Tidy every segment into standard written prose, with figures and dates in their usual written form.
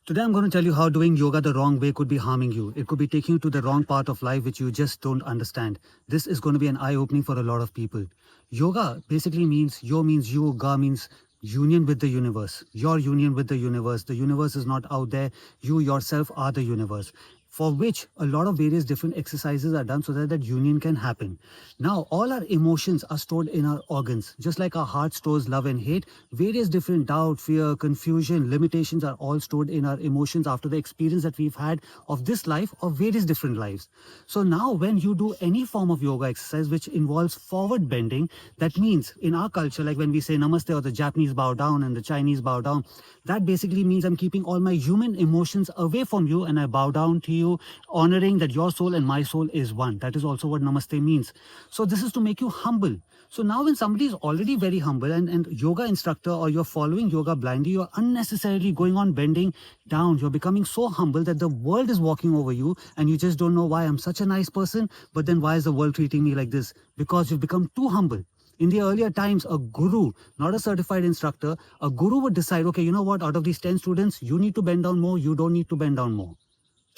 Today I'm going to tell you how doing yoga the wrong way could be harming you. It could be taking you to the wrong part of life which you just don't understand. This is going to be an eye-opening for a lot of people. Yoga basically means yo means you, ga means union with the universe. Your union with the universe. The universe is not out there. You yourself are the universe, for which a lot of various different exercises are done so that that union can happen. Now, all our emotions are stored in our organs. Just like our heart stores love and hate, various different doubt, fear, confusion, limitations are all stored in our emotions after the experience that we've had of this life or various different lives. So now when you do any form of yoga exercise which involves forward bending, that means in our culture, like when we say namaste or the Japanese bow down and the Chinese bow down, that basically means I'm keeping all my human emotions away from you and I bow down to you, honoring that your soul and my soul is one. That is also what namaste means. So this is to make you humble. So now when somebody is already very humble and yoga instructor or you're following yoga blindly, you're unnecessarily going on bending down. You're becoming so humble that the world is walking over you and you just don't know why I'm such a nice person, but then why is the world treating me like this? Because you've become too humble. In the earlier times, a guru, not a certified instructor, a guru would decide, okay, you know what, out of these 10 students, you need to bend down more, you don't need to bend down more.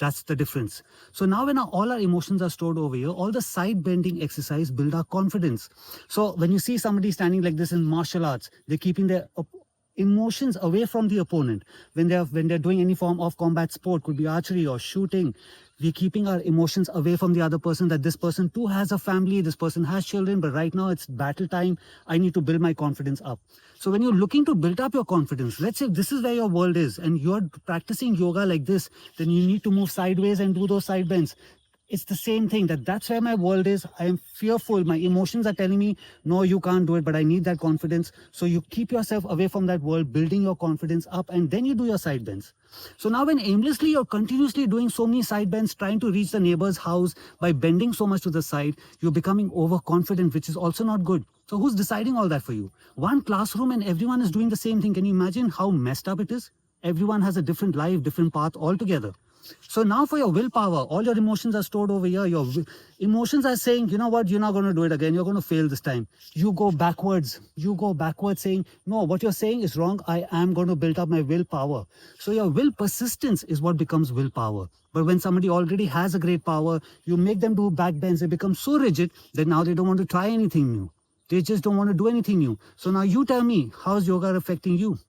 That's the difference. So now when all our emotions are stored over here, all the side bending exercise build our confidence. So when you see somebody standing like this in martial arts, they're keeping their emotions away from the opponent. When they're doing any form of combat sport, could be archery or shooting, we're keeping our emotions away from the other person, that this person too has a family, this person has children, but right now it's battle time. I need to build my confidence up. So when you're looking to build up your confidence, let's say this is where your world is and you're practicing yoga like this, then you need to move sideways and do those side bends. It's the same thing, that's where my world is. I am fearful. My emotions are telling me, no, you can't do it, but I need that confidence. So you keep yourself away from that world, building your confidence up, and then you do your side bends. So now when aimlessly you're continuously doing so many side bends, trying to reach the neighbor's house by bending so much to the side, you're becoming overconfident, which is also not good. So who's deciding all that for you? One classroom and everyone is doing the same thing. Can you imagine how messed up it is? Everyone has a different life, different path altogether. So now for your willpower, all your emotions are stored over here. Your emotions are saying, you know what, you're not going to do it again. You're going to fail this time. You go backwards. You go backwards saying, no, what you're saying is wrong. I am going to build up my willpower. So your will persistence is what becomes willpower. But when somebody already has a great power, you make them do back bends. They become so rigid that now they don't want to try anything new. They just don't want to do anything new. So now you tell me, how's yoga affecting you?